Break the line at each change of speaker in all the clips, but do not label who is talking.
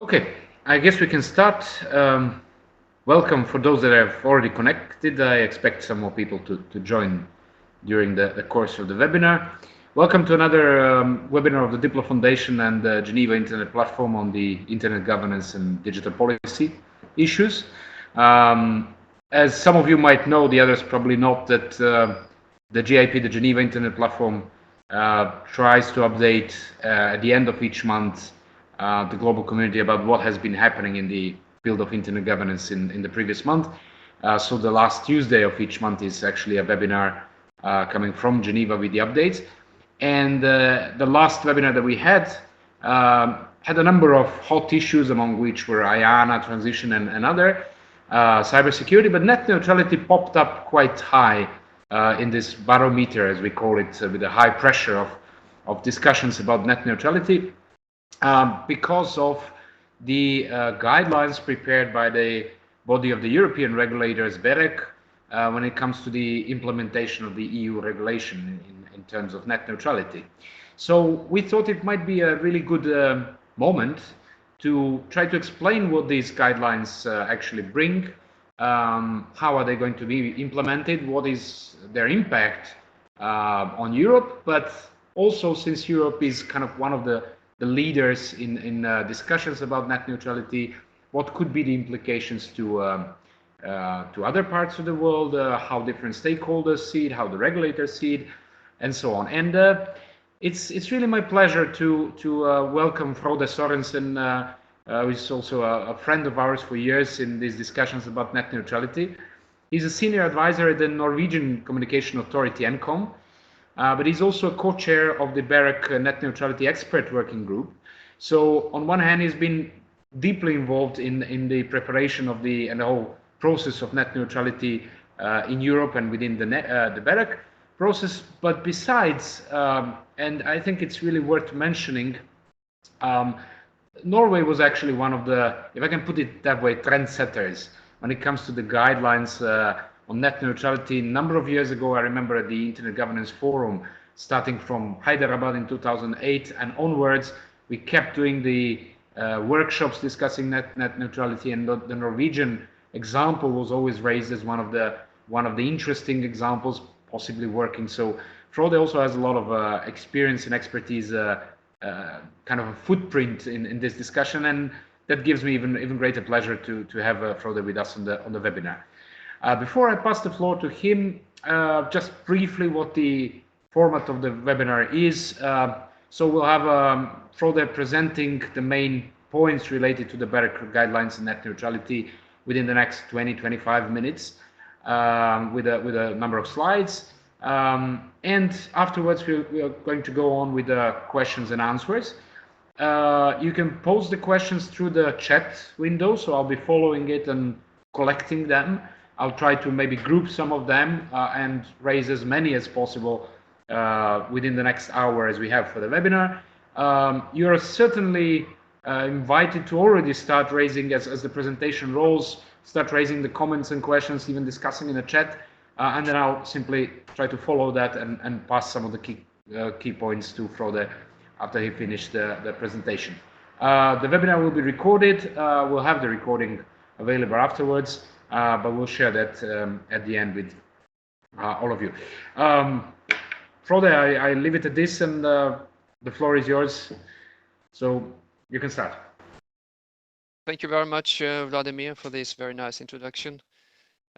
Okay, I guess we can start. Welcome for those that have already connected. I expect some more people to join during the course of the webinar. Welcome to another webinar of the Diplo Foundation and the Geneva Internet Platform on the Internet governance and digital policy issues. As some of you might know, the others probably not, that the GIP, the Geneva Internet Platform, tries to update at the end of each month the global community about what has been happening in the field of internet governance in the previous month. So the last Tuesday of each month is actually a webinar coming from Geneva with the updates. And the last webinar that we had a number of hot issues, among which were IANA transition and other cybersecurity, but net neutrality popped up quite high in this barometer, as we call it, with a high pressure of discussions about net neutrality. Because of the guidelines prepared by the body of the European regulators, BEREC, when it comes to the implementation of the EU regulation in terms of net neutrality. So we thought it might be a really good moment to try to explain what these guidelines actually bring, how are they going to be implemented, what is their impact on Europe, but also since Europe is kind of one of the leaders in discussions about net neutrality, what could be the implications to other parts of the world, how different stakeholders see it, how the regulators see it, and so on. And it's really my pleasure to welcome Frode Sørensen, who is also a friend of ours for years in these discussions about net neutrality. He's a senior advisor at the Norwegian Communication Authority, Nkom, but he's also a co-chair of the BEREC Net Neutrality Expert Working Group. So on one hand, he's been deeply involved in the preparation of the whole process of net neutrality in Europe and within the BEREC process. But besides, and I think it's really worth mentioning, Norway was actually one of the, if I can put it that way, trendsetters when it comes to the guidelines on net neutrality. A number of years ago, I remember at the Internet Governance Forum, starting from Hyderabad in 2008 and onwards, we kept doing the workshops discussing net neutrality, and the Norwegian example was always raised as one of the interesting examples possibly working. So Frode also has a lot of experience and expertise, kind of a footprint in this discussion, and that gives me even greater pleasure to have Frode with us on the webinar. Before I pass the floor to him, just briefly what the format of the webinar is. So we'll have Frode presenting the main points related to the BEREC guidelines and net neutrality within the next 20-25 minutes with a number of slides. And afterwards, we are going to go on with the questions and answers. You can post the questions through the chat window, so I'll be following it and collecting them. I'll try to maybe group some of them and raise as many as possible within the next hour as we have for the webinar. You are certainly invited to already start raising, as the presentation rolls, start raising the comments and questions, even discussing in the chat, and then I'll simply try to follow that and pass some of the key points to Frode after he finished the presentation. The webinar will be recorded. We'll have the recording available afterwards, but we'll share that at the end with all of you. Frode, I leave it at this, and the floor is yours, so you can start.
Thank you very much, Vladimir, for this very nice introduction.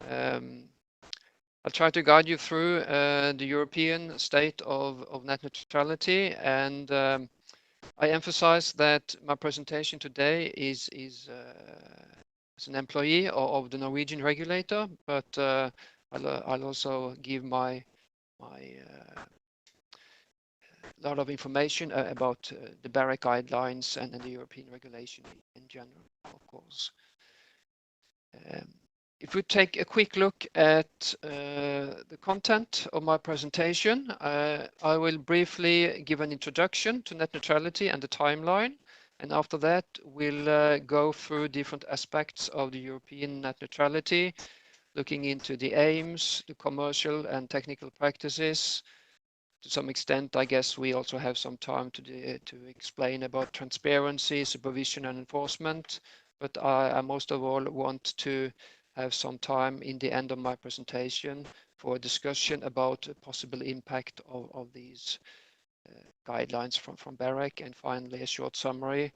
I'll try to guide you through the European state of net neutrality, and I emphasize that my presentation today is as an employee of the Norwegian regulator, but I'll also give my lot of information about the BEREC guidelines and the European regulation in general, of course. If we take a quick look at the content of my presentation, I will briefly give an introduction to net neutrality and the timeline. And after that, we'll go through different aspects of the European net neutrality, looking into the aims, the commercial and technical practices, to some extent, I guess we also have some time to explain about transparency, supervision, and enforcement. But I most of all want to have some time in the end of my presentation for a discussion about the possible impact of these guidelines from BEREC, and finally a short summary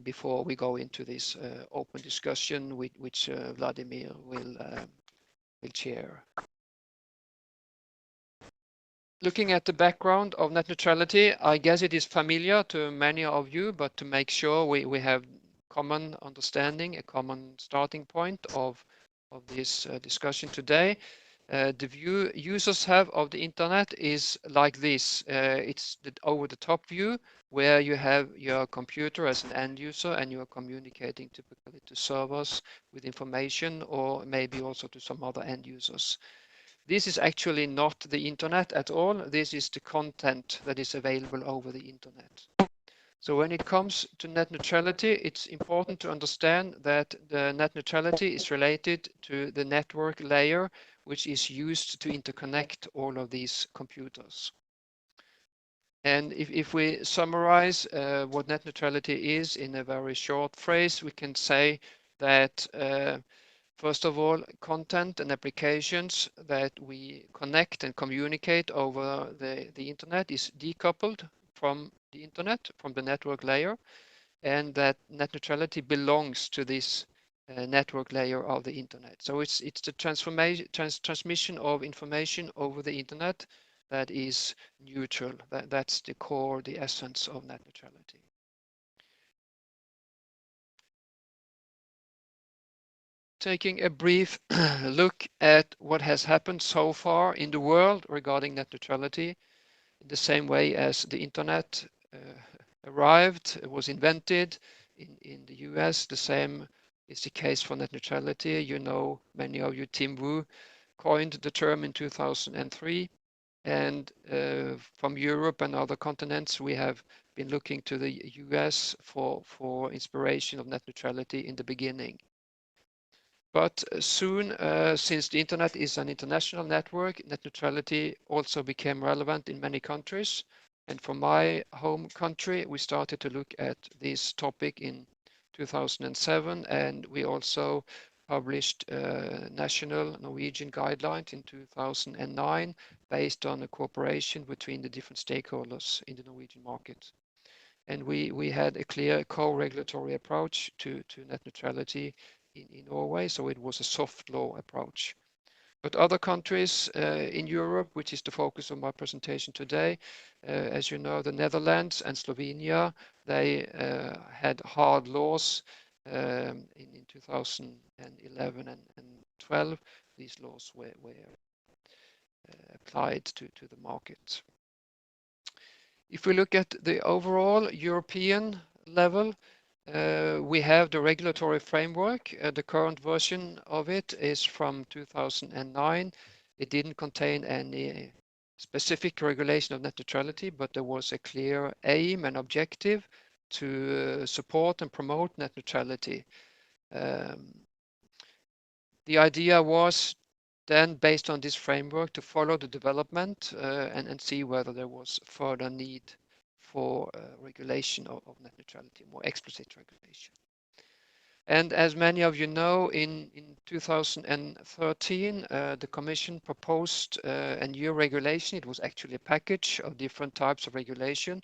before we go into this open discussion which Vladimir will chair. Looking at the background of net neutrality, I guess it is familiar to many of you, but to make sure we have common understanding, a common starting point of this discussion today. The view users have of the internet is like this. It's the over-the-top view where you have your computer as an end user and you are communicating typically to servers with information, or maybe also to some other end users. This is actually not the internet at all. This is the content that is available over the internet. So when it comes to net neutrality, it's important to understand that the net neutrality is related to the network layer, which is used to interconnect all of these computers. And if we summarize what net neutrality is in a very short phrase, we can say that first of all, content and applications that we connect and communicate over the internet is decoupled from the internet, from the network layer, and that net neutrality belongs to this network layer of the internet. So it's the transmission of information over the internet that is neutral. That's the core, the essence of net neutrality. Taking a brief look at what has happened so far in the world regarding net neutrality, in the same way as the internet arrived, it was invented in the US, the same is the case for net neutrality. You know, many of you, Tim Wu coined the term in 2003, and from Europe and other continents, we have been looking to the US for inspiration of net neutrality in the beginning. But soon, since the internet is an international network, net neutrality also became relevant in many countries. And for my home country, we started to look at this topic in 2007, and we also published national Norwegian guidelines in 2009 based on a cooperation between the different stakeholders in the Norwegian market. And we had a clear co-regulatory approach to net neutrality in Norway, so it was a soft law approach. But other countries in Europe, which is the focus of my presentation today, as you know, the Netherlands and Slovenia, they had hard laws in 2011 and 12. These laws were applied to the market. If we look at the overall European level, we have the regulatory framework. The current version of it is from 2009. It didn't contain any specific regulation of net neutrality, but there was a clear aim and objective to support and promote net neutrality. The idea was then, based on this framework, to follow the development and see whether there was further need for regulation of net neutrality, more explicit regulation. And as many of you know, in 2013, the Commission proposed a new regulation. It was actually a package of different types of regulation,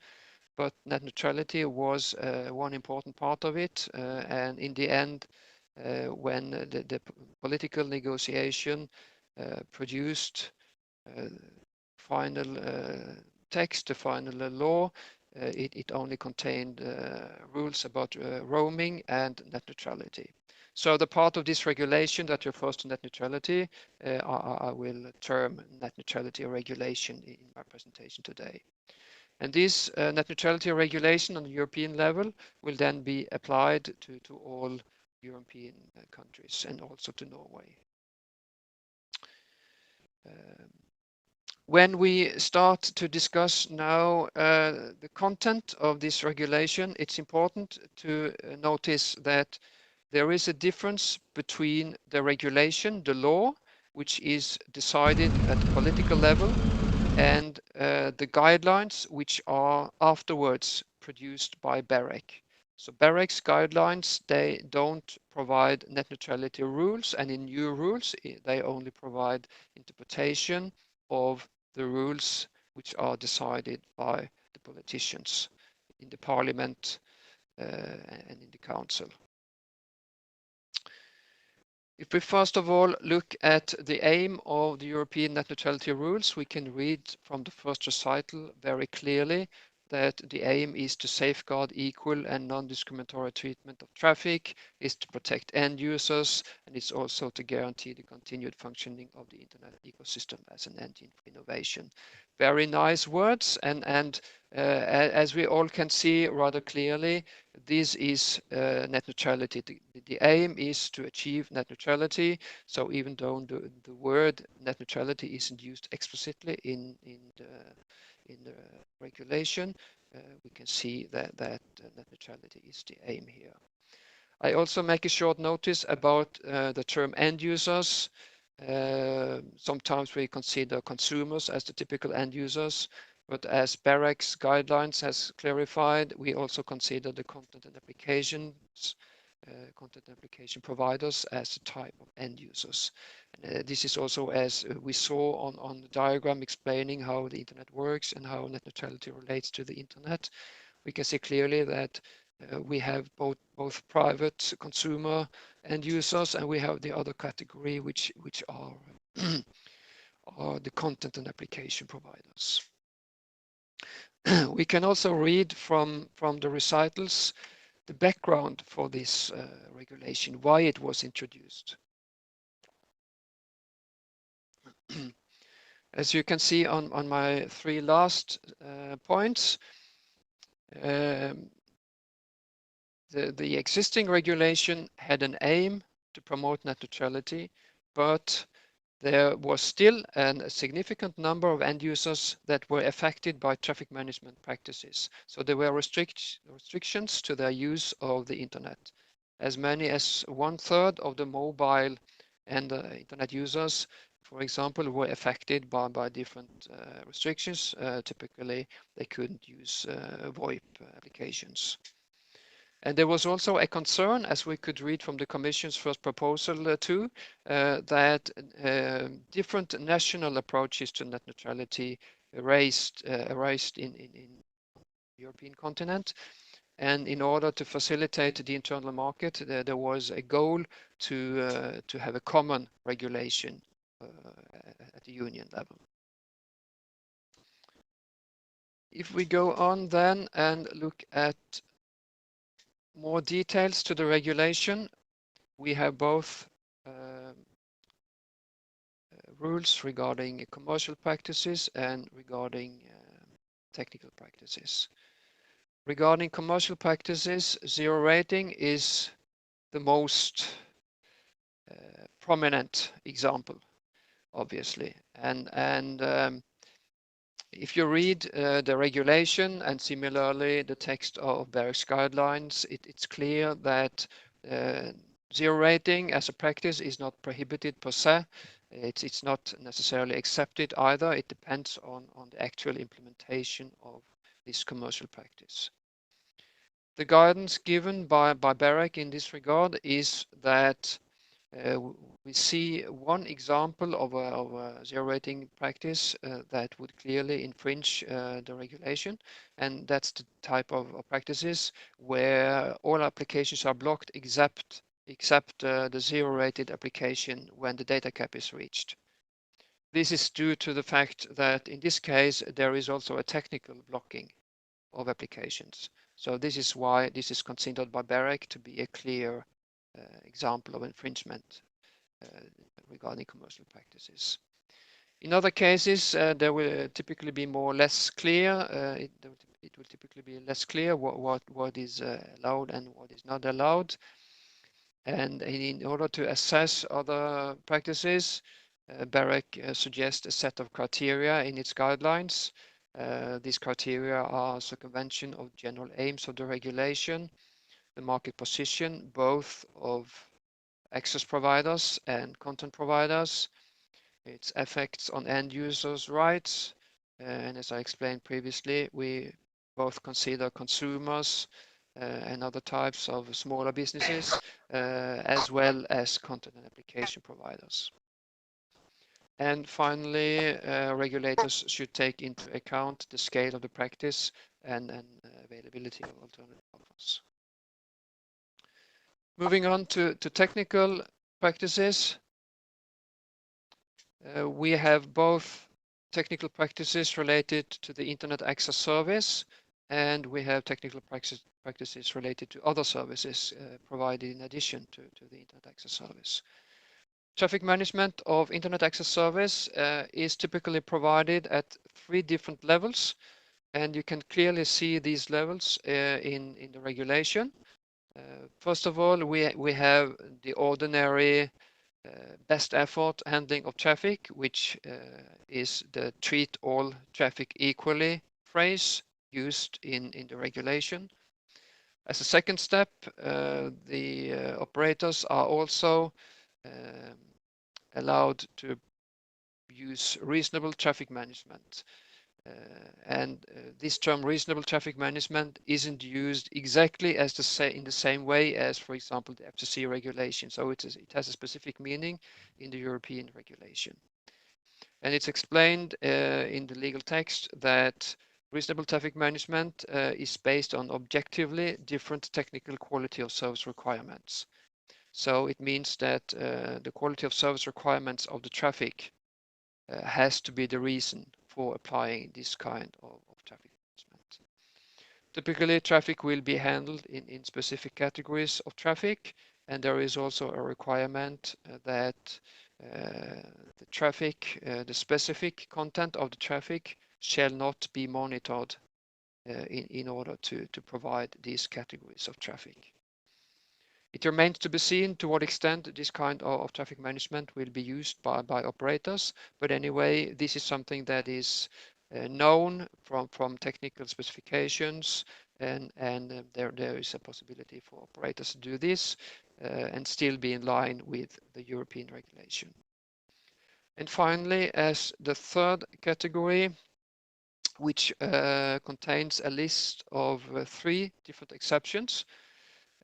but net neutrality was one important part of it. And in the end, when the political negotiation produced final text, the final law, it only contained rules about roaming and net neutrality. So the part of this regulation that refers to net neutrality, I will term net neutrality regulation in my presentation today. And this net neutrality regulation on the European level will then be applied to all European countries and also to Norway. When we start to discuss now the content of this regulation, it's important to notice that there is a difference between the regulation, the law, which is decided at the political level, and the guidelines which are afterwards produced by BEREC. So BEREC's guidelines, they don't provide net neutrality rules, and in new rules, they only provide interpretation of the rules which are decided by the politicians in the parliament and in the council. If we first of all look at the aim of the European net neutrality rules, we can read from the first recital very clearly that the aim is to safeguard equal and non-discriminatory treatment of traffic, is to protect end users, and it's also to guarantee the continued functioning of the internet ecosystem as an engine for innovation. Very nice words, and as we all can see rather clearly, this is net neutrality. The aim is to achieve net neutrality. So even though the word net neutrality isn't used explicitly in the regulation, we can see that net neutrality is the aim here. I also make a short notice about the term end users. Sometimes we consider consumers as the typical end users, but as BEREC's guidelines has clarified, we also consider the content and applications, content and application providers as a type of end users. This is also as we saw on the diagram explaining how the internet works and how net neutrality relates to the internet. We can see clearly that we have both private consumer end users, and we have the other category which are are the content and application providers. We can also read from the recitals the background for this regulation, why it was introduced. As you can see on my three last points, the existing regulation had an aim to promote net neutrality, but there was still a significant number of end users that were affected by traffic management practices. So there were restrictions to their use of the internet. As many as 1/3 of the mobile and internet users, for example, were affected by different restrictions. Typically, they couldn't use VoIP applications. And there was also a concern, as we could read from the Commission's first proposal too, that different national approaches to net neutrality arose in the European continent. And in order to facilitate the internal market, there was a goal to have a common regulation at the union level. If we go on then and look at more details to the regulation, we have both rules regarding commercial practices and regarding technical practices. Regarding commercial practices, zero rating is the most prominent example, obviously. And if you read the regulation and similarly the text of BEREC's guidelines, it's clear that zero rating as a practice is not prohibited per se. It's not necessarily accepted either. It depends on the actual implementation of this commercial practice. The guidance given by BEREC in this regard is that we see one example of a zero rating practice that would clearly infringe the regulation, and that's the type of practices where all applications are blocked except the zero rated application when the data cap is reached. This is due to the fact that in this case there is also a technical blocking of applications. So this is why this is considered by BEREC to be a clear example of infringement regarding commercial practices. In other cases, there will typically be more or less clear. It will typically be less clear what is allowed and what is not allowed. And in order to assess other practices, BEREC suggests a set of criteria in its guidelines. These criteria are circumvention of general aims of the regulation, the market position, both of access providers and content providers, its effects on end users' rights, And as I explained previously, we both consider consumers and other types of smaller businesses, as well as content and application providers. And finally, regulators should take into account the scale of the practice and availability of alternative offers. Moving on to technical practices, we have both technical practices related to the Internet Access Service, and we have technical practices related to other services provided in addition to the Internet Access Service. Traffic management of Internet Access Service is typically provided at 3 different levels, and you can clearly see these levels in the regulation. First of all, we have the ordinary best effort handling of traffic, which is the treat all traffic equally phrase used in the regulation. As a second step, the operators are also allowed to use reasonable traffic management. And this term reasonable traffic management isn't used exactly as in the same way as, for example, the FCC regulation. So it has a specific meaning in the European regulation. And it's explained in the legal text that reasonable traffic management is based on objectively different technical quality of service requirements. So it means that the quality of service requirements of the traffic has to be the reason for applying this kind of traffic management. Typically, traffic will be handled in specific categories of traffic, and there is also a requirement that the traffic, the specific content of the traffic shall not be monitored in order to provide these categories of traffic. It remains to be seen to what extent this kind of traffic management will be used by operators. But anyway, this is something that is known from technical specifications, and there is a possibility for operators to do this and still be in line with the European regulation. And finally, as the third category, which contains a list of 3 different exceptions.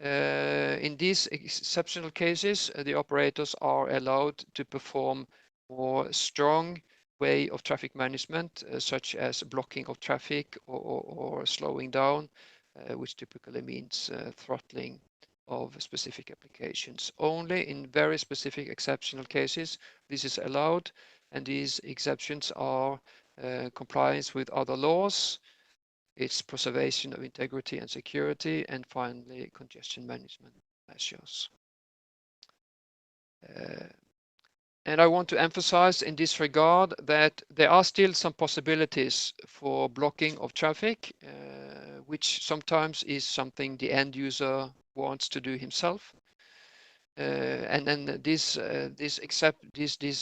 In these exceptional cases, the operators are allowed to perform more strong way of traffic management, such as blocking of traffic or slowing down, which typically means throttling of specific applications. Only in very specific exceptional cases this is allowed, and these exceptions are compliance with other laws, its preservation of integrity and security, and finally congestion management measures. And I want to emphasize in this regard that there are still some possibilities for blocking of traffic, which sometimes is something the end user wants to do himself. And then this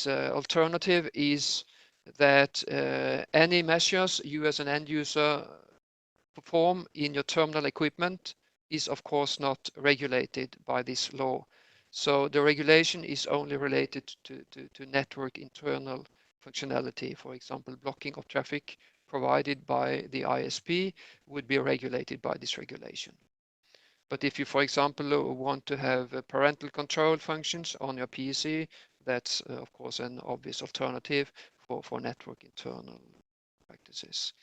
alternative is that any measures you as an end user perform in your terminal equipment is of course not regulated by this law. So the regulation is only related to network internal functionality. For example, blocking of traffic provided by the ISP would be regulated by this regulation. But if you, for example, want to have parental control functions on your PC, that's of course an obvious alternative for network internal practices.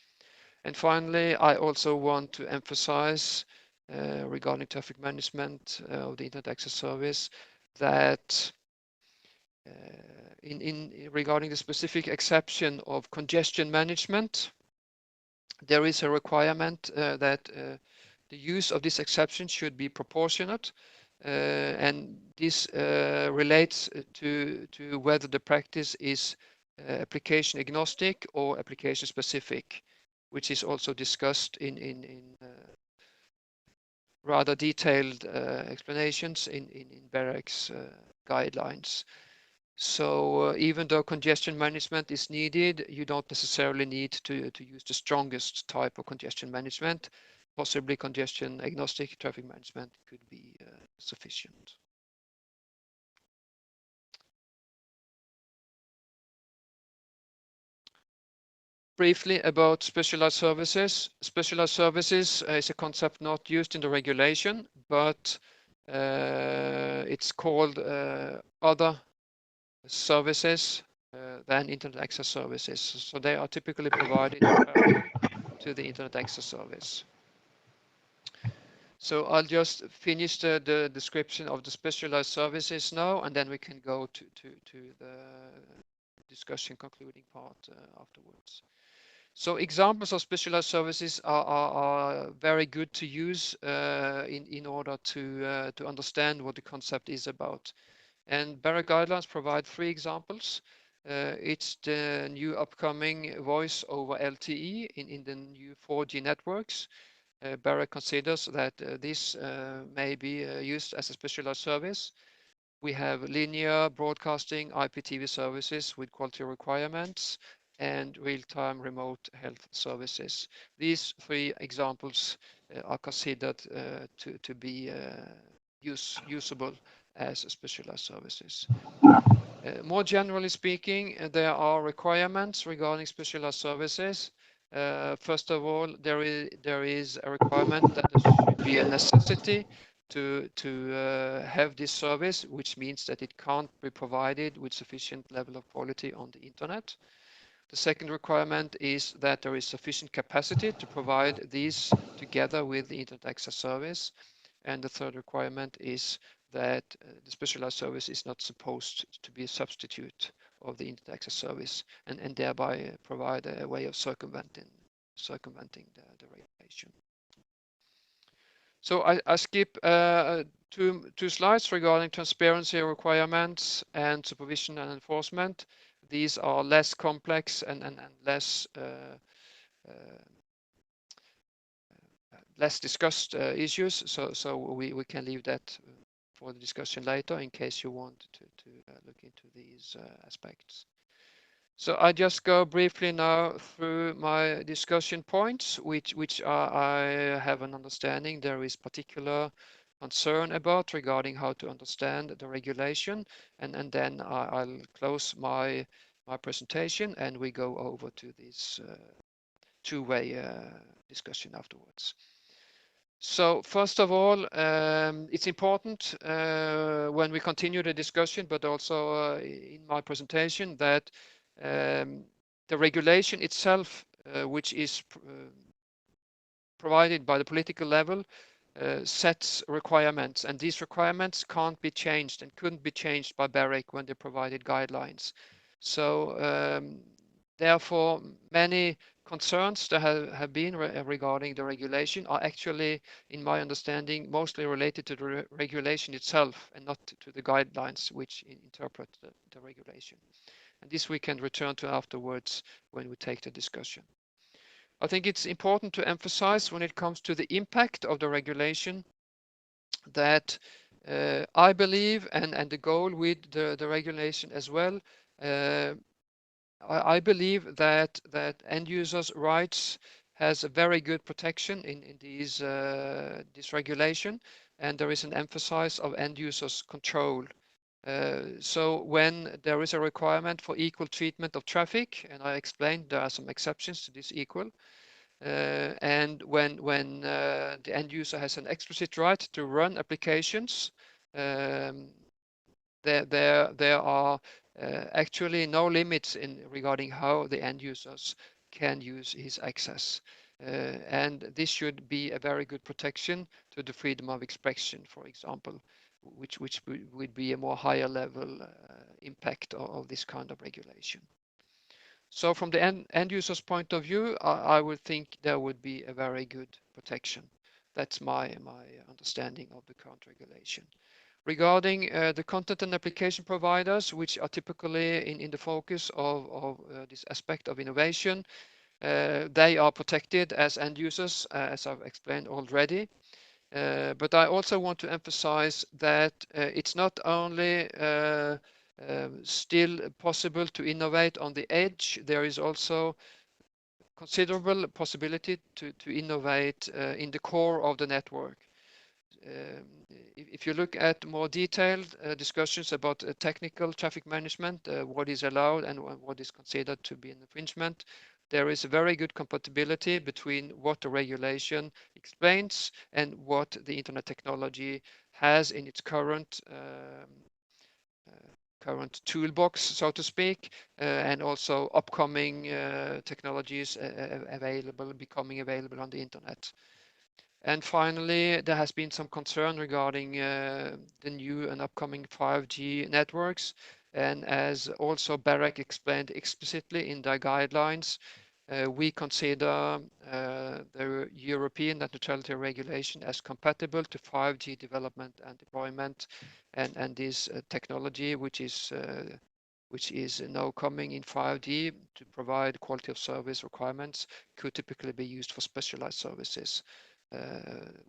And finally, I also want to emphasize regarding traffic management of the Internet Access Service that regarding the specific exception of congestion management, there is a requirement that the use of this exception should be proportionate, and this relates to whether the practice is application agnostic or application specific, which is also discussed in rather detailed explanations in BEREC's guidelines. So even though congestion management is needed, you don't necessarily need to use the strongest type of congestion management. Possibly congestion agnostic traffic management could be sufficient. briefly about specialized services. Specialized services is a concept not used in the regulation, but it's called other services than internet access services. So they are typically provided in parallel to the internet access service. So I'll just finish the description of the specialized services now, and then we can go to the discussion concluding part afterwards. So examples of specialized services are very good to use in order to understand what the concept is about. And BEREC guidelines provide 3 examples. It's the new upcoming voice over LTE in the new 4G networks. BEREC considers that this may be used as a specialized service. We have linear broadcasting IPTV services with quality requirements and real-time remote health services. These 3 examples are considered to be usable as specialized services. More generally speaking, there are requirements regarding specialized services. First of all, there is a requirement that there should be a necessity to have this service, which means that it can't be provided with sufficient level of quality on the internet. The second requirement is that there is sufficient capacity to provide these together with the internet access service. And the third requirement is that the specialized service is not supposed to be a substitute of the internet access service and thereby provide a way of circumventing the regulation. So I skip two slides regarding transparency requirements and supervision and enforcement. These are less complex and less less discussed issues, so we can leave that for the discussion later in case you want to look into these aspects. So I just go briefly now through my discussion points, which I have an understanding there is particular concern about regarding how to understand the regulation, and then I'll close my presentation and we go over to this two-way discussion afterwards. So first of all, it's important when we continue the discussion, but also in my presentation, that the regulation itself, which is provided by the political level, sets requirements, and these requirements can't be changed and couldn't be changed by BEREC when they provided guidelines. So therefore, many concerns that have been regarding the regulation are actually, in my understanding, mostly related to the regulation itself and not to the guidelines which interpret the regulation. And this we can return to afterwards when we take the discussion. I think it's important to emphasize when it comes to the impact of the regulation that I believe, and the goal with the regulation as well, I believe that end users' rights has a very good protection in this regulation, and there is an emphasis of end users' control. So when there is a requirement for equal treatment of traffic, and I explained there are some exceptions to this equal, and when the end user has an explicit right to run applications, there are actually no limits regarding how the end users can use his access. And this should be a very good protection to the freedom of expression, for example, which would be a more higher level impact of this kind of regulation. So from the end user's point of view, I would think there would be a very good protection. That's my understanding of the current regulation. Regarding the content and application providers, which are typically in the focus of this aspect of innovation, they are protected as end users, as I've explained already. But I also want to emphasize that it's not only still possible to innovate on the edge, there is also considerable possibility to innovate in the core of the network. If you look at more detailed discussions about technical traffic management, what is allowed and what is considered to be an infringement, there is a very good compatibility between what the regulation explains and what the internet technology has in its current toolbox, so to speak, and also upcoming technologies becoming available on the internet. And finally, there has been some concern regarding the new and upcoming 5G networks. And as also BEREC explained explicitly in their guidelines, we consider the European net neutrality regulation as compatible to 5G development and deployment, and this technology, which is now coming in 5G to provide quality of service requirements, could typically be used for specialized services,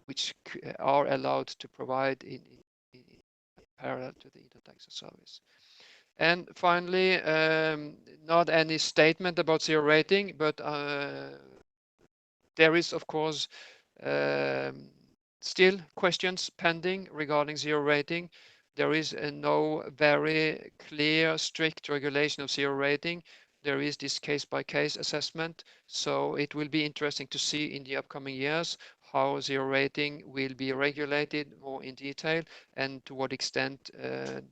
which are allowed to provide in parallel to the internet access service. And finally, not any statement about zero rating, but there is, of course, still questions pending regarding zero rating. There is no very clear, strict regulation of zero rating. There is this case-by-case assessment, so it will be interesting to see in the upcoming years how zero rating will be regulated more in detail, and to what extent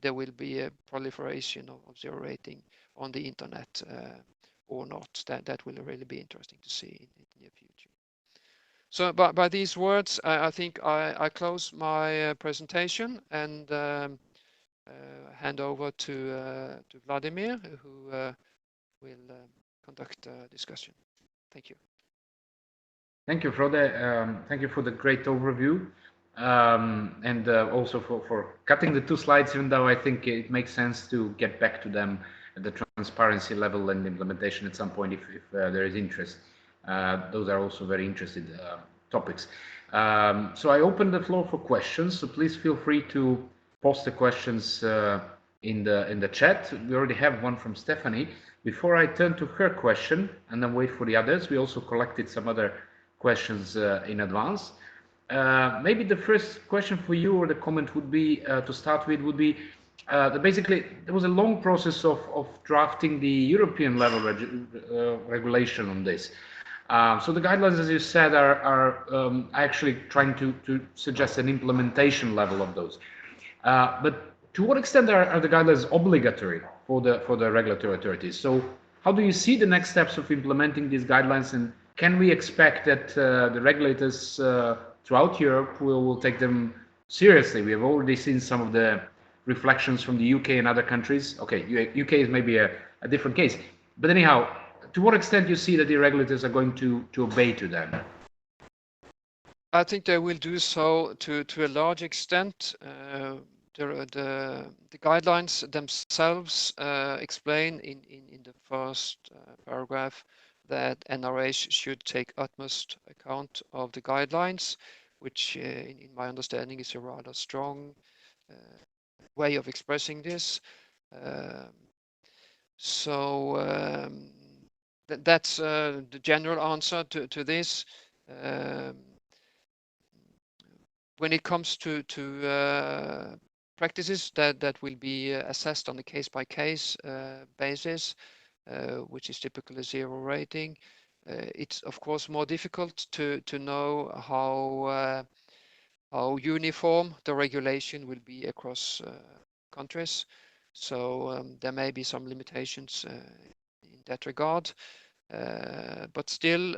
there will be a proliferation of zero rating on the internet or not. That will really be interesting to see in the near future. So by these words, I think I close my presentation and hand over to Vladimir, who will conduct a discussion. Thank you.
Thank you, Frode. Thank you for the great overview, and also for cutting the 2 slides, even though I think it makes sense to get back to them at the transparency level and implementation at some point if there is interest. Those are also very interesting topics. So I open the floor for questions, so please feel free to post the questions in the chat. We already have one from Stephanie. Before I turn to her question and then wait for the others, we also collected some other questions in advance. Maybe the first question for you, or the comment would be, to start with, would be that basically there was a long process of drafting the European level regulation on this. So the guidelines, as you said, are actually trying to suggest an implementation level of those. But to what extent are the guidelines obligatory for the regulatory authorities? So how do you see the next steps of implementing these guidelines, and can we expect that the regulators throughout Europe will take them seriously? We have already seen some of the reflections from the UK and other countries. Okay, UK is maybe a different case, but anyhow, to what extent do you see that the regulators are going to obey to them?
I think they will do so to a large extent. The guidelines themselves explain in the first paragraph that NRAs should take utmost account of the guidelines, which in my understanding is a rather strong way of expressing this. That's the general answer to this. When it comes to practices that will be assessed on a case-by-case basis, which is typically zero rating, it's of course more difficult to know how uniform the regulation will be across countries. So there may be some limitations in that regard, but still,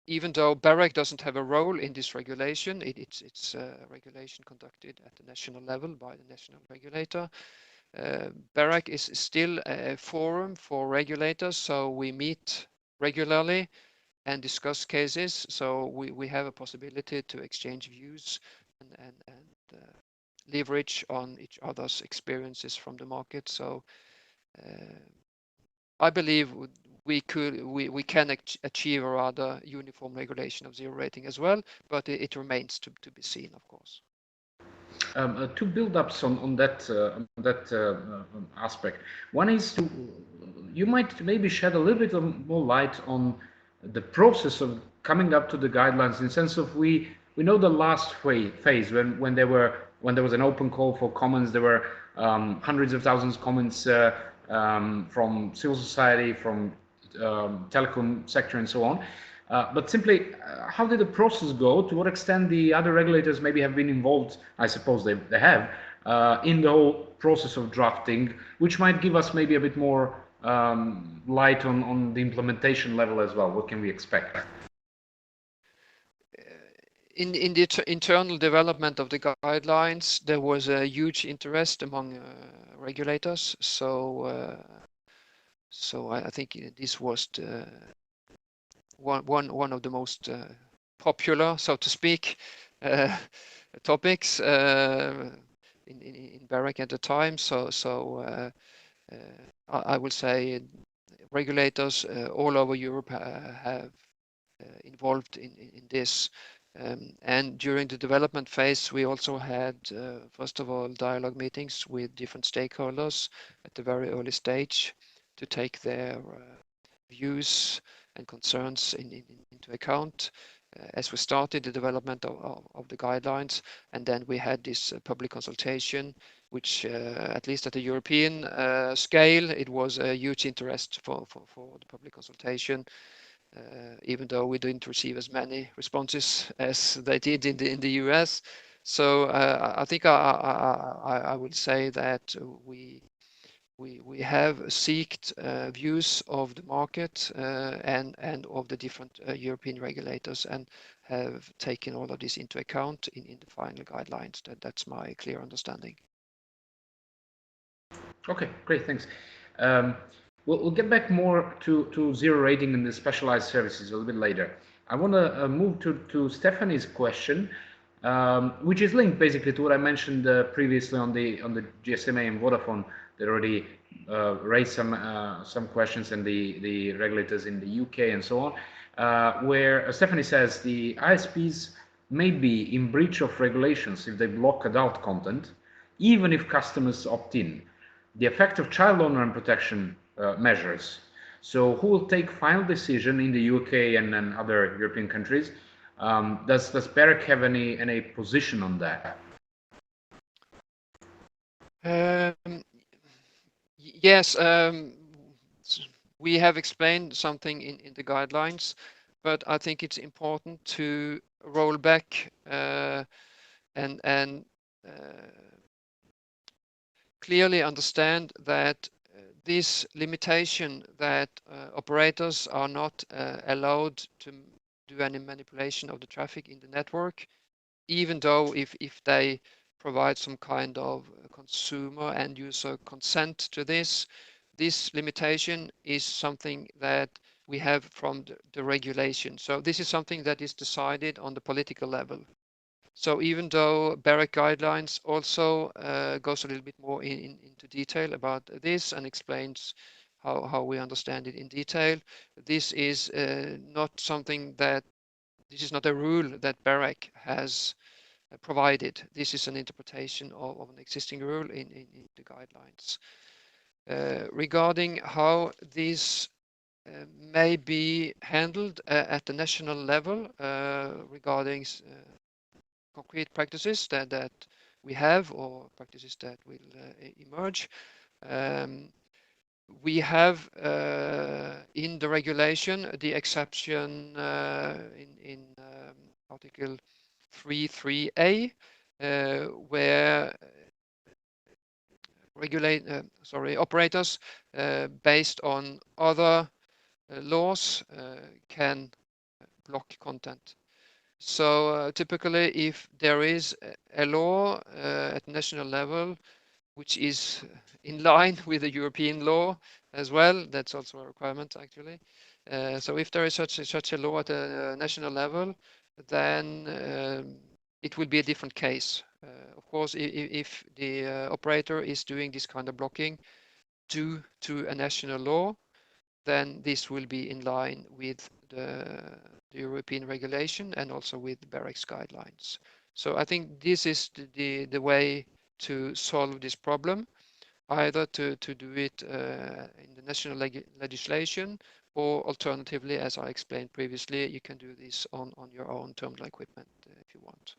even though BEREC doesn't have a role in this regulation, it's a regulation conducted at the national level by the national regulator. BEREC is still a forum for regulators, so we meet regularly and discuss cases. So we have a possibility to exchange views and leverage on each other's experiences from the market. So I believe we can achieve a rather uniform regulation of zero rating as well, but it remains to be seen, of course.
2 build-ups on that aspect. One is you might maybe shed a little bit more light on the process of coming up to the guidelines, in the sense of we know the last phase when there was an open call for comments. There were hundreds of thousands of comments from civil society, from telecom sector and so on. But simply, how did the process go? To what extent the other regulators maybe have been involved? I suppose they have in the whole process of drafting, which might give us maybe a bit more light on the implementation level as well. What can we expect?
In the internal development of the guidelines, there was a huge interest among regulators. So I think this was one of the most popular, so to speak, topics in BEREC at the time. So I will say regulators all over Europe have involved in this. And during the development phase, we also had, first of all, dialogue meetings with different stakeholders at the very early stage to take their views and concerns into account as we started the development of the guidelines. And then we had this public consultation, which at least at the European scale, it was a huge interest for the public consultation. Even though we didn't receive as many responses as they did in the US. So I think I would say that we have sought views of the market and of the different European regulators, and have taken all of this into account in the final guidelines. That's my clear understanding.
Okay, great, thanks. We'll get back more to zero rating and the specialized services a little bit later. I want to move to Stephanie's question, which is linked basically to what I mentioned previously on the GSMA and Vodafone. They already raised some questions, and the regulators in the UK and so on, where Stephanie says the ISPs may be in breach of regulations if they block adult content, even if customers opt in. The effect of child owner and protection measures. So who will take final decision in the UK and other European countries? Does BEREC have any position on that?
Yes, we have explained something in the guidelines, but I think it's important to roll back and clearly understand that this limitation that operators are not allowed to do any manipulation of the traffic in the network, even though if they provide some kind of consumer and user consent to this limitation is something that we have from the regulation. So this is something that is decided on the political level. So even though BEREC guidelines also goes a little bit more into detail about this and explains how we understand it in detail, this is not something that, this is not a rule that BEREC has provided. This is an interpretation of an existing rule in the guidelines. Regarding how this may be handled at the national level regarding concrete practices that we have or practices that will emerge. We have in the regulation the exception in Article 3.3a where operators based on other laws can block content. So typically, if there is a law at national level which is in line with the European law as well, that's also a requirement actually. So if there is such a law at a national level, then it will be a different case. Of course, if the operator is doing this kind of blocking due to a national law, then this will be in line with the European regulation and also with BEREC's guidelines. So I think this is the way to solve this problem, either to do it in the national legislation, or alternatively, as I explained previously, you can do this on your own terminal equipment if you want.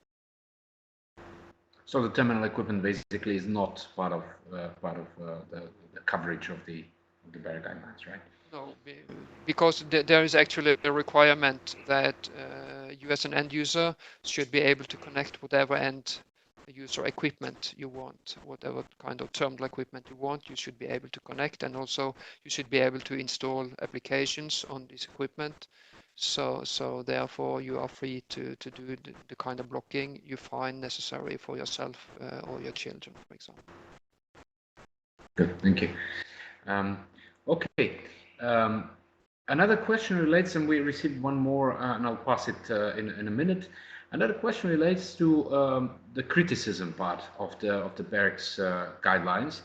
So the terminal equipment basically is not part of the coverage of the BEREC guidelines, right?
No, because there is actually a requirement that you as an end user should be able to connect whatever end user equipment you want, whatever kind of terminal equipment you want, you should be able to connect, and also you should be able to install applications on this equipment. So therefore you are free to do the kind of blocking you find necessary for yourself or your children, for example.
Good, thank you. Okay. Another question relates, and we received one more, and I'll pass it in a minute. Another question relates to the criticism part of the BEREC's guidelines.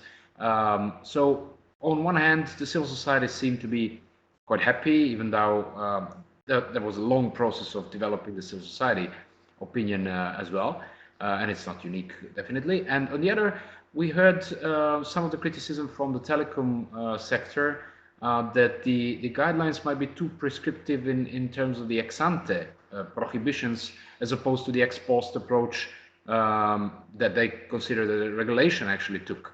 So on one hand, the civil society seemed to be quite happy, even though there was a long process of developing the civil society opinion as well, and it's not unique, definitely. And on the other, we heard some of the criticism from the telecom sector that the guidelines might be too prescriptive in terms of the ex-ante prohibitions as opposed to the ex-post approach that they consider that the regulation actually took.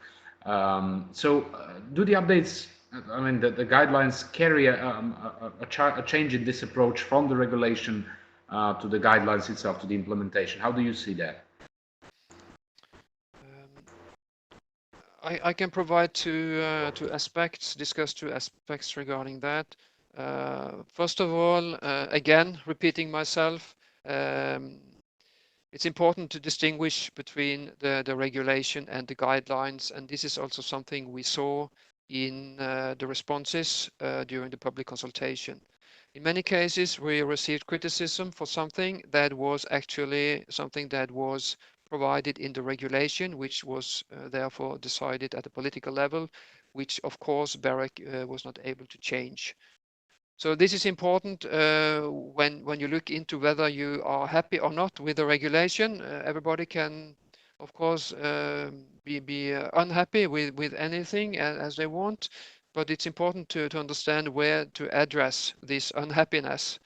So do the updates, I mean, the guidelines carry a change in this approach from the regulation to the guidelines itself, to the implementation? How do you see that?
I can provide discuss two aspects regarding that. First of all, again, repeating myself, it's important to distinguish between the regulation and the guidelines, and this is also something we saw in the responses during the public consultation. In many cases, we received criticism for something that was actually something that was provided in the regulation, which was therefore decided at a political level, which of course BEREC was not able to change. So this is important when you look into whether you are happy or not with the regulation. Everybody can, of course, be unhappy with anything as they want, but it's important to understand where to address this unhappiness.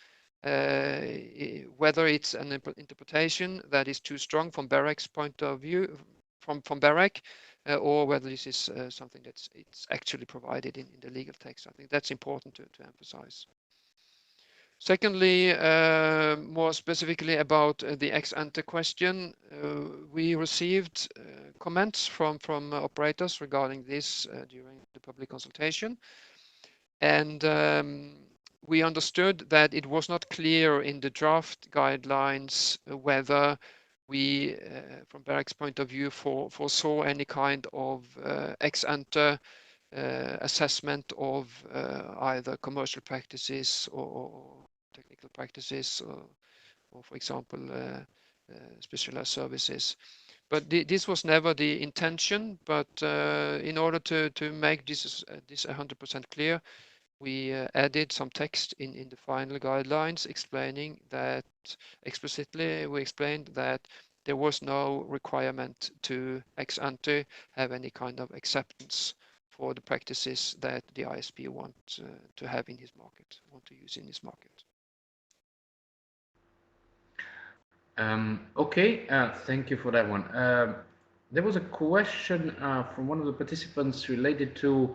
Whether it's an interpretation that is too strong from BEREC's point of view, from BEREC, or whether this is something that's actually provided in the legal text. I think that's important to emphasize. Secondly, more specifically about the ex-ante question, we received comments from operators regarding this during the public consultation, and we understood that it was not clear in the draft guidelines whether we, from BEREC's point of view, foresaw any kind of ex-ante assessment of either commercial practices or technical practices, or for example, specialized services. But this was never the intention. But in order to make this 100% clear, we added some text in the final guidelines explaining that explicitly. We explained that there was no requirement to ex ante have any kind of acceptance for the practices that the ISP want to have in his market, want to use in his market.
Okay, thank you for that one. There was a question from one of the participants related to,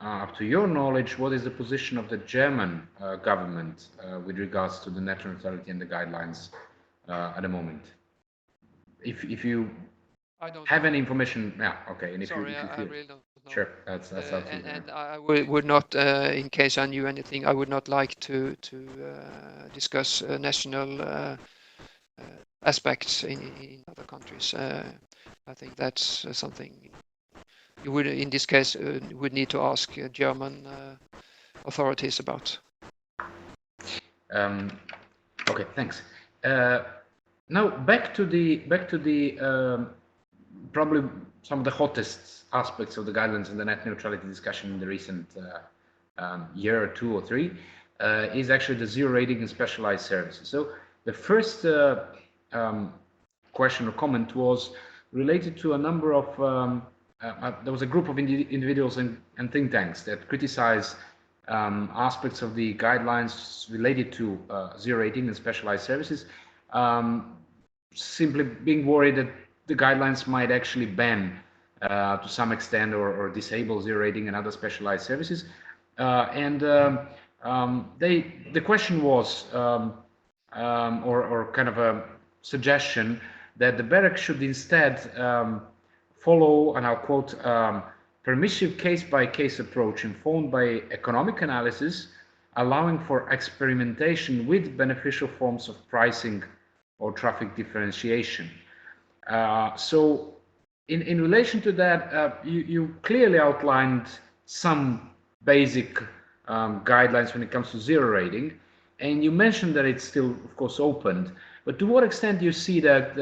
up to your knowledge, what is the position of the German government with regards to the net neutrality and the guidelines at the moment? If you have any information, yeah, okay. And if
Sorry,
you
I really don't know.
Sure, that's absolutely.
And I would not, in case I knew anything, I would not like to discuss national aspects in other countries. I think that's something you would, in this case, would need to ask German authorities about.
Okay, thanks. Now back to the probably some of the hottest aspects of the guidelines and the net neutrality discussion in the recent year or two or three is actually the zero rating and specialized services. So the first question or comment was related to a number of there was a group of individuals and think tanks that criticize aspects of the guidelines related to zero rating and specialized services, simply being worried that the guidelines might actually ban to some extent or disable zero rating and other specialized services. The question was, or kind of a suggestion, that the BEREC should instead follow, and I'll quote, permissive case-by-case approach informed by economic analysis, allowing for experimentation with beneficial forms of pricing or traffic differentiation. So in relation to that, you clearly outlined some basic guidelines when it comes to zero rating, and you mentioned that it's still, of course, open. But to what extent do you see that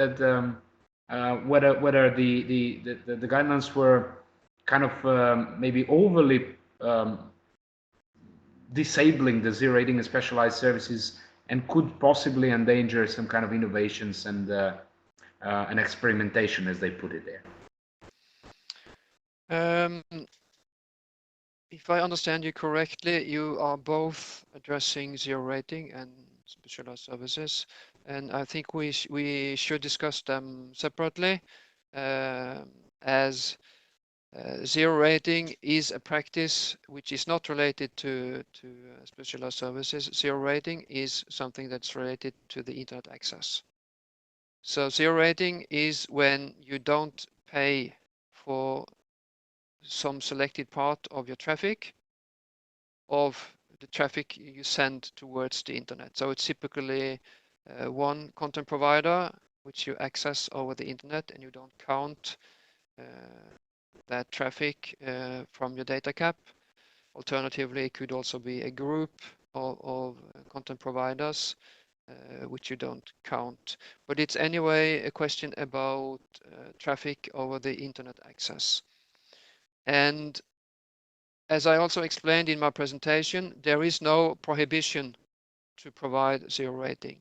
whether the guidelines were kind of maybe overly disabling the zero rating and specialized services, and could possibly endanger some kind of innovations and experimentation, as they put it there?
If I understand you correctly, you are both addressing zero rating and specialized services, and I think we should discuss them separately, as zero rating is a practice which is not related to specialized services. Zero rating is something that's related to the internet access. So zero rating is when you don't pay for some selected part of your traffic, of the traffic you send towards the internet. So it's typically one content provider which you access over the internet, and you don't count that traffic from your data cap. Alternatively, it could also be a group of content providers which you don't count. But it's anyway a question about traffic over the internet access. And as I also explained in my presentation, there is no prohibition to provide zero rating.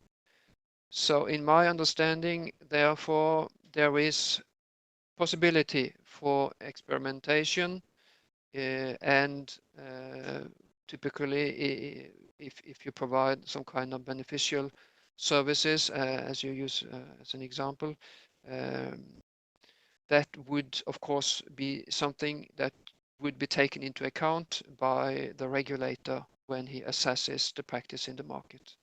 So in my understanding, therefore, there is possibility for experimentation, and typically if you provide some kind of beneficial services, as you use as an example, that would of course be something that would be taken into account by the regulator when he assesses the practice in the market.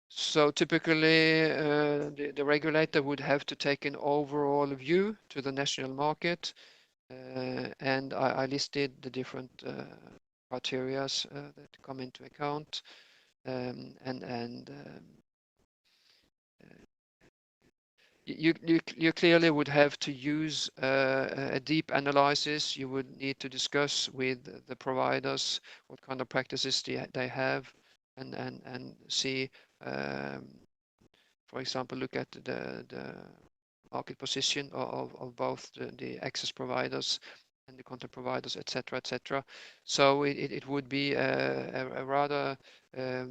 So typically the regulator would have to take an overall view to the national market, and I listed the different criteria that come into account, you clearly would have to use a deep analysis. You would need to discuss with the providers what kind of practices they have, and see, for example, look at the market position of both the access providers and the content providers, etc., etc. So it would be a rather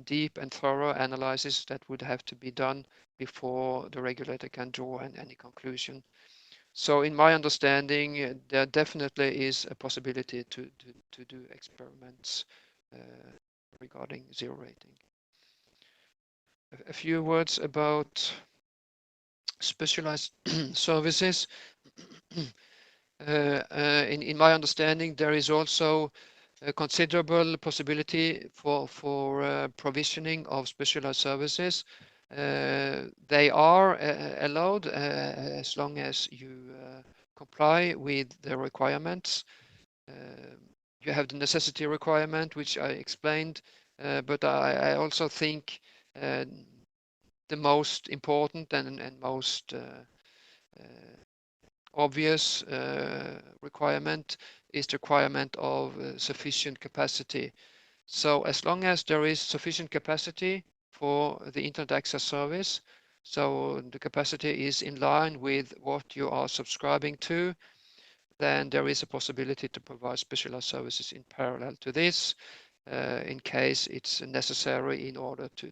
deep and thorough analysis that would have to be done before the regulator can draw any conclusion. So in my understanding, there definitely is a possibility to do experiments regarding zero rating. A few words about specialized services. In my understanding, there is also a considerable possibility for provisioning of specialized services. They are allowed as long as you comply with the requirements. You have the necessity requirement, which I explained, but I also think the most important and most obvious requirement is the requirement of sufficient capacity. So as long as there is sufficient capacity for the internet access service, so the capacity is in line with what you are subscribing to, then there is a possibility to provide specialized services in parallel to this, in case it's necessary in order to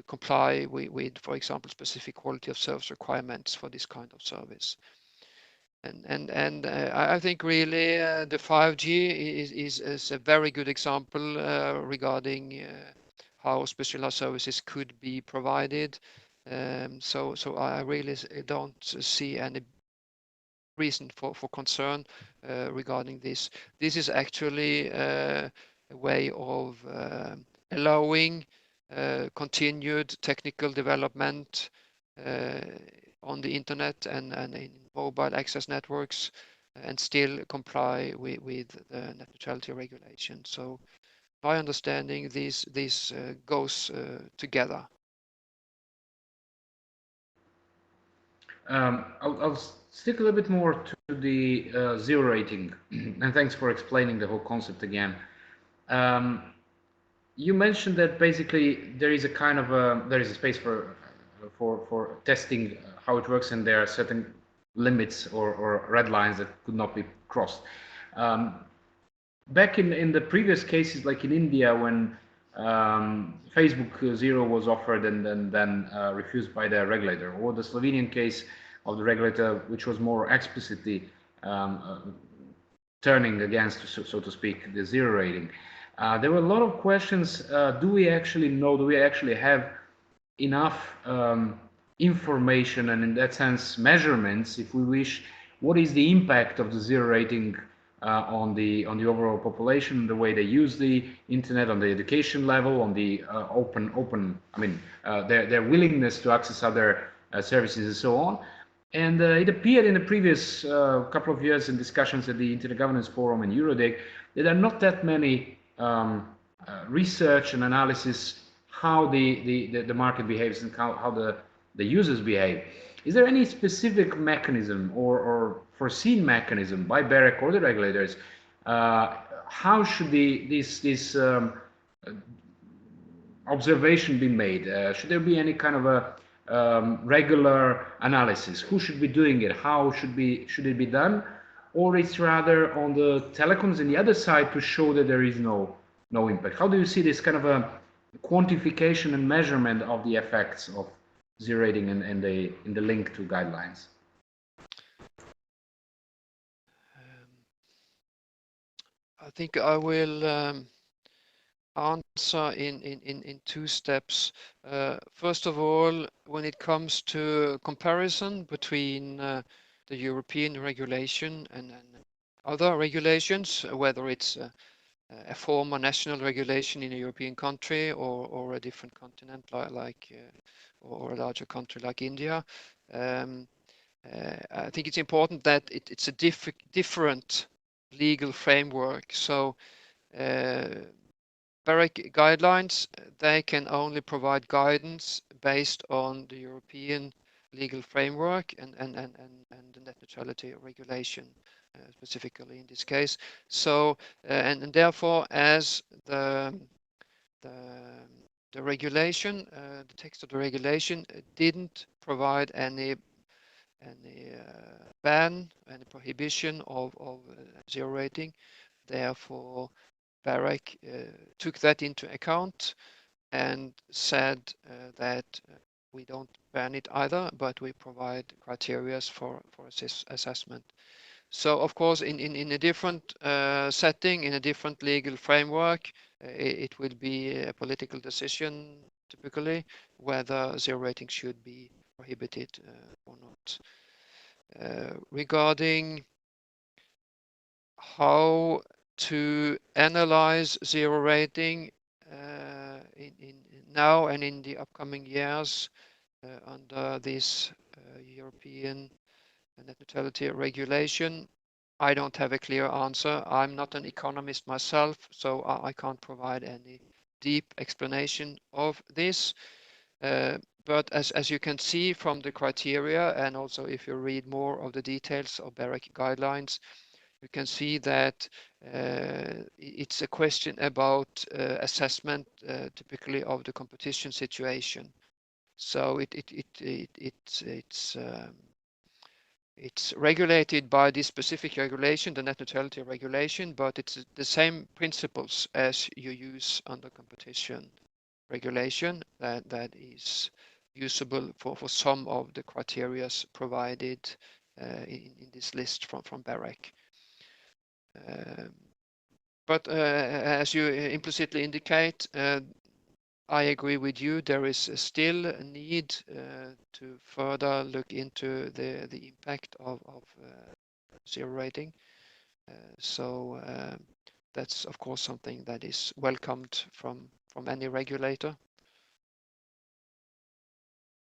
comply with, for example, specific quality of service requirements for this kind of service. And I think really the 5G is a very good example regarding how specialized services could be provided. So I really don't see any reason for concern regarding this. This is actually a way of allowing continued technical development on the internet and in mobile access networks, and still comply with the net neutrality regulation. So my understanding, this goes together.
I'll stick a little bit more to the zero rating, and thanks for explaining the whole concept again. You mentioned that basically there is a kind of there is a space for testing how it works, and there are certain limits or red lines that could not be crossed. Back in the previous cases, like in India, when Facebook Zero was offered and then refused by the regulator, or the Slovenian case of the regulator, which was more explicitly turning against, so to speak, the zero rating. There were a lot of questions. Do we actually know, do we actually have enough information, and in that sense measurements, if we wish, what is the impact of the zero rating on the overall population, the way they use the internet, on the education level, on the their willingness to access other services and so on. And it appeared in the previous couple of years in discussions at the Internet Governance Forum and Eurodec that there are not that many research and analysis how the market behaves and how the users behave. Is there any specific mechanism or foreseen mechanism by BEREC or the regulators? How should this observation be made? Should there be any kind of a regular analysis? Who should be doing it? How should it be done? Or it's rather on the telecoms and the other side to show that there is no impact? How do you see this kind of a quantification and measurement of the effects of zero rating in the link to guidelines?
I think I will answer in two steps. First of all, when it comes to comparison between the European regulation and other regulations, whether it's a former national regulation in a European country or a different continent or a larger country like India, I think it's important that it's a different legal framework. So BEREC guidelines, they can only provide guidance based on the European legal framework and the net neutrality regulation, specifically in this case. So and therefore, as the regulation, the text of the regulation didn't provide any ban, any prohibition of zero rating, therefore BEREC took that into account and said that we don't ban it either, but we provide criteria for assessment. So of course, in a different setting, in a different legal framework, it will be a political decision typically whether zero rating should be prohibited or not. Regarding how to analyze zero rating in now and in the upcoming years under this European net neutrality regulation, I don't have a clear answer. I'm not an economist myself, so I can't provide any deep explanation of this. But as you can see from the criteria, and also if you read more of the details of BEREC guidelines, you can see that it's a question about assessment typically of the competition situation. So it's regulated by this specific regulation, the net neutrality regulation, but it's the same principles as you use under competition regulation that is usable for some of the criteria provided in this list from BEREC. But as you implicitly indicate, I agree with you. There is still a need to further look into the impact of zero rating. So that's of course something that is welcomed from any regulator.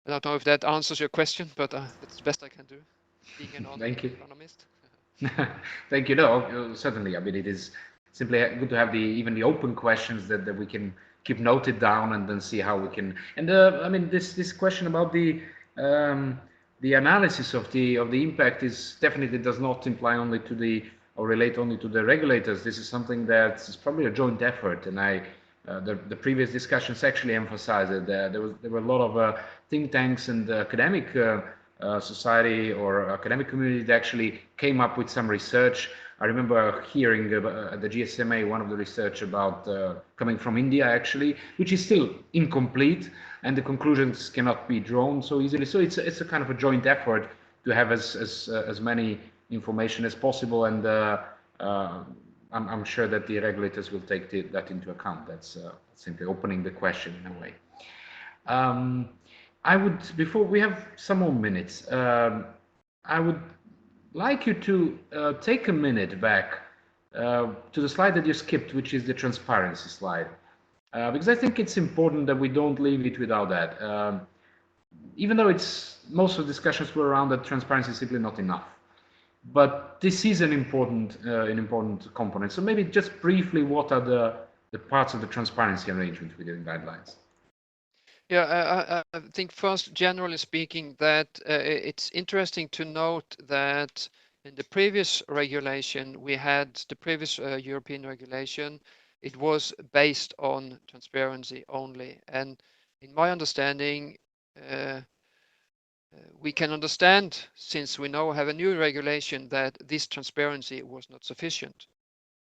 I don't know if that answers your question, but that's the best I can do, being a
Thank you.
non-economist.
Thank you. No, certainly. I mean, it is simply good to have even the open questions that we can keep noted down and then see how we can. And I mean, this question about the analysis of the impact is definitely does not imply only to the or relate only to the regulators. This is something that is probably a joint effort, and the previous discussions actually emphasized it. There were a lot of think tanks and academic society or academic community that actually came up with some research. I remember hearing at the GSMA one of the research about coming from India actually, which is still incomplete, and the conclusions cannot be drawn so easily. So it's a kind of a joint effort to have as many information as possible, and I'm sure that the regulators will take that into account. That's simply opening the question in a way. I would, before we have some more minutes, I would like you to take a minute back to the slide that you skipped, which is the transparency slide, because I think it's important that we don't leave it without that. Even though most of the discussions were around that transparency is simply not enough, but this is an important component. So maybe just briefly, what are the parts of the transparency arrangement within guidelines?
Yeah, I think first, generally speaking, that it's interesting to note that in the previous regulation, we had the previous European regulation, it was based on transparency only. And in my understanding, we can understand, since we now have a new regulation, that this transparency was not sufficient.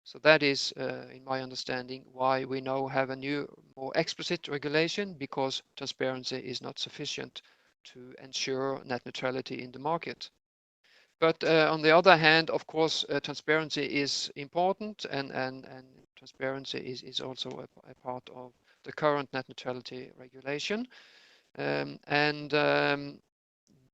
So that is, in my understanding, why we now have a new, more explicit regulation, because transparency is not sufficient to ensure net neutrality in the market. But on the other hand, of course, transparency is important, and transparency is also a part of the current net neutrality regulation.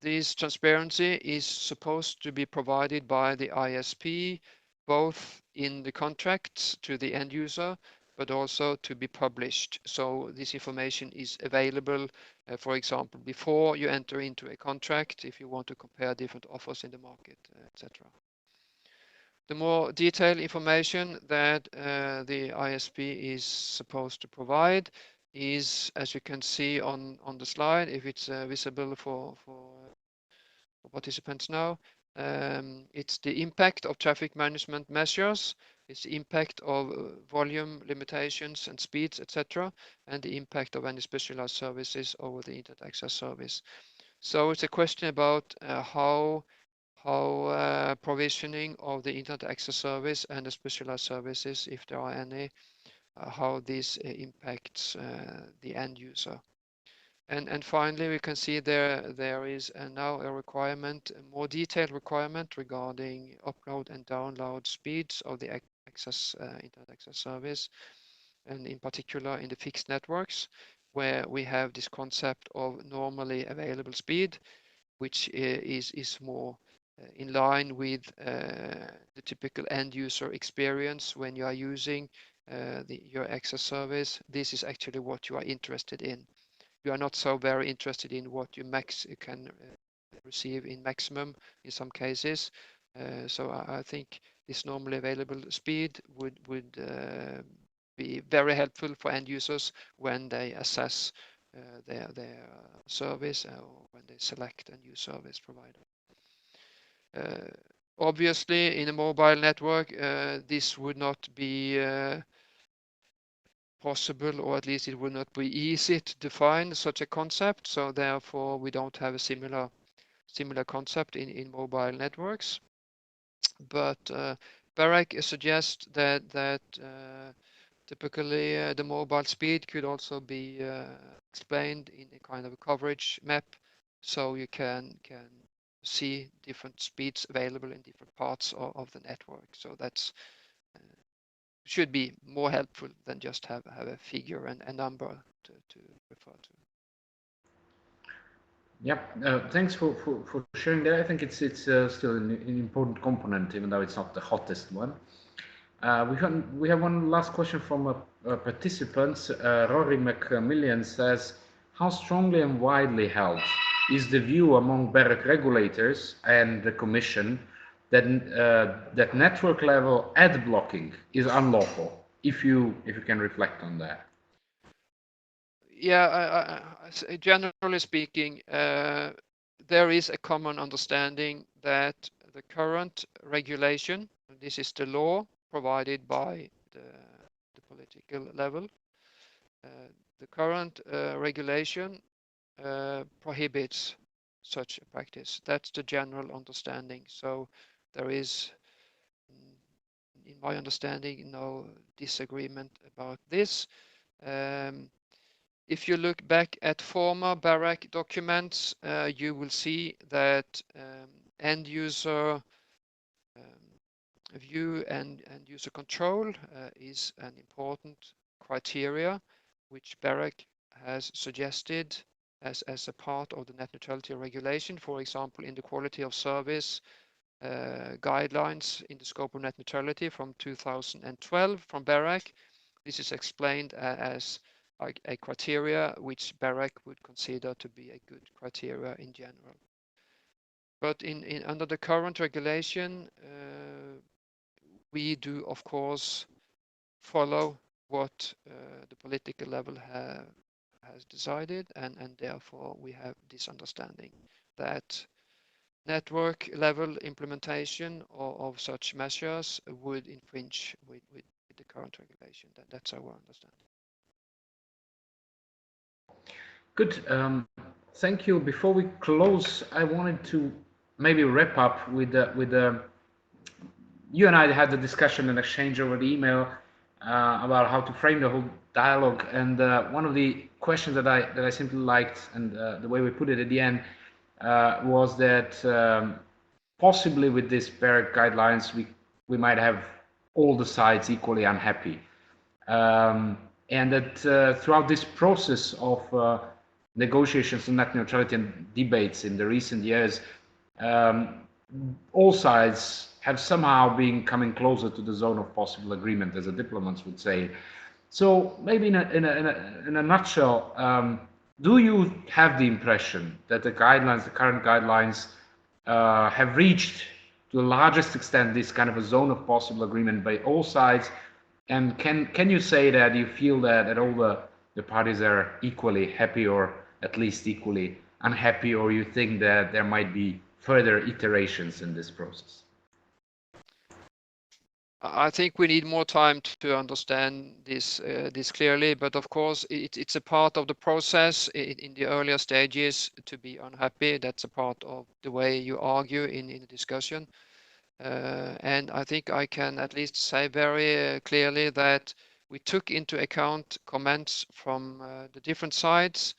This transparency is supposed to be provided by the ISP, both in the contracts to the end user, but also to be published. So this information is available, for example, before you enter into a contract, if you want to compare different offers in the market, etc. The more detailed information that the ISP is supposed to provide is, as you can see on the slide, if it's visible for participants now, it's the impact of traffic management measures, it's the impact of volume limitations and speeds, etc., and the impact of any specialized services over the internet access service. So it's a question about how provisioning of the internet access service and the specialized services, if there are any, how this impacts the end user. And finally, we can see there is now a requirement, a more detailed requirement regarding upload and download speeds of the internet access service, and in particular in the fixed networks, where we have this concept of normally available speed, which is more in line with the typical end user experience when you are using your access service. This is actually what you are interested in. You are not so very interested in what you can receive in maximum in some cases. So I think this normally available speed would be very helpful for end users when they assess their service or when they select a new service provider. Obviously, in a mobile network, this would not be possible, or at least it would not be easy to define such a concept. So therefore, we don't have a similar concept in mobile networks. But BEREC suggests that typically the mobile speed could also be explained in a kind of a coverage map, so you can see different speeds available in different parts of the network. So that's should be more helpful than just have a figure and a number to refer to.
Yeah, thanks for sharing that. I think it's still an important component, even though it's not the hottest one. We have one last question from a participant. Rory McMillian says, how strongly and widely held is the view among BEREC regulators and the Commission that that network level ad blocking is unlawful? If you can reflect on that.
Yeah, generally speaking, there is a common understanding that the current regulation, this is the law provided by the political level, the current regulation prohibits such a practice. That's the general understanding. So there is, in my understanding, no disagreement about this. If you look back at former BEREC documents, you will see that end user view and user control is an important criteria which BEREC has suggested as a part of the net neutrality regulation, for example, in the quality of service guidelines in the scope of net neutrality from 2012 from BEREC. This is explained as a criteria which BEREC would consider to be a good criteria in general. But under the current regulation, we do, of course, follow what the political level has decided, and therefore we have this understanding that network level implementation of such measures would infringe with the current regulation. That's our understanding.
Good. Thank you. Before we close, I wanted to maybe wrap up with you and I had a discussion and exchange over the email about how to frame the whole dialogue. And one of the questions that I simply liked, and the way we put it at the end, was that possibly with this BEREC guidelines, we might have all the sides equally unhappy. And that throughout this process of negotiations on net neutrality and debates in the recent years, all sides have somehow been coming closer to the zone of possible agreement, as the diplomats would say. So maybe in a nutshell, do you have the impression that the current guidelines, have reached to the largest extent this kind of a zone of possible agreement by all sides? And can you say that you feel that all the parties are equally happy, or at least equally unhappy, or you think that there might be further iterations in this process?
I think we need more time to understand this clearly, but of course it's a part of the process in the earlier stages to be unhappy. That's a part of the way you argue in the discussion. And I think I can at least say very clearly that we took into account comments from the different sides,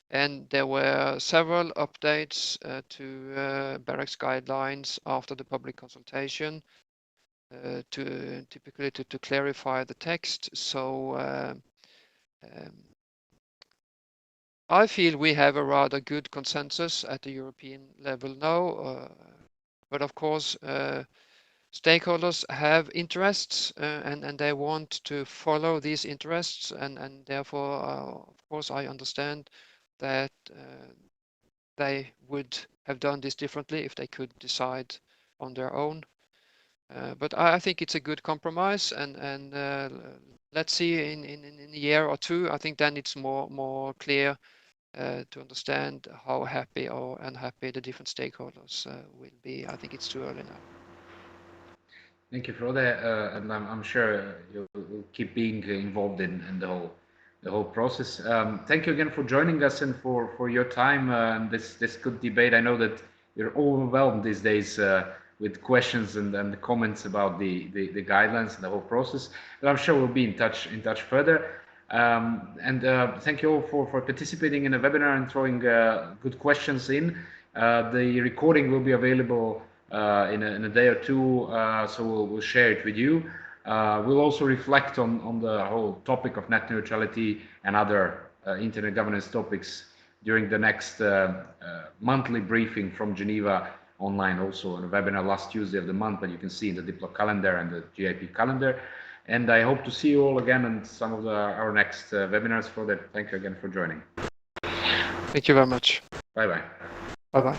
and there were several updates to BEREC's guidelines after the public consultation typically to clarify the text. So I feel we have a rather good consensus at the European level now, but of course stakeholders have interests and they want to follow these interests, and therefore of course I understand that they would have done this differently if they could decide on their own. But I think it's a good compromise, and let's see in a year or two. I think then it's more clear to understand how happy or unhappy the different stakeholders will be. I think it's too early now.
Thank you, Frode, and I'm sure you'll keep being involved in the whole process. Thank you again for joining us and for your time and this good debate. I know that you're overwhelmed these days with questions and comments about the guidelines and the whole process, but I'm sure we'll be in touch further. And thank you all for participating in the webinar and throwing good questions in. The recording will be available in a day or two, so we'll share it with you. We'll also reflect on the whole topic of net neutrality and other internet governance topics during the next monthly briefing from Geneva online, also on a webinar last Tuesday of the month, but you can see in the Diplo calendar and the GIP calendar. And I hope to see you all again in some of our next webinars. For that, thank you again for joining.
Thank you very much.
Bye-bye.
Bye-bye.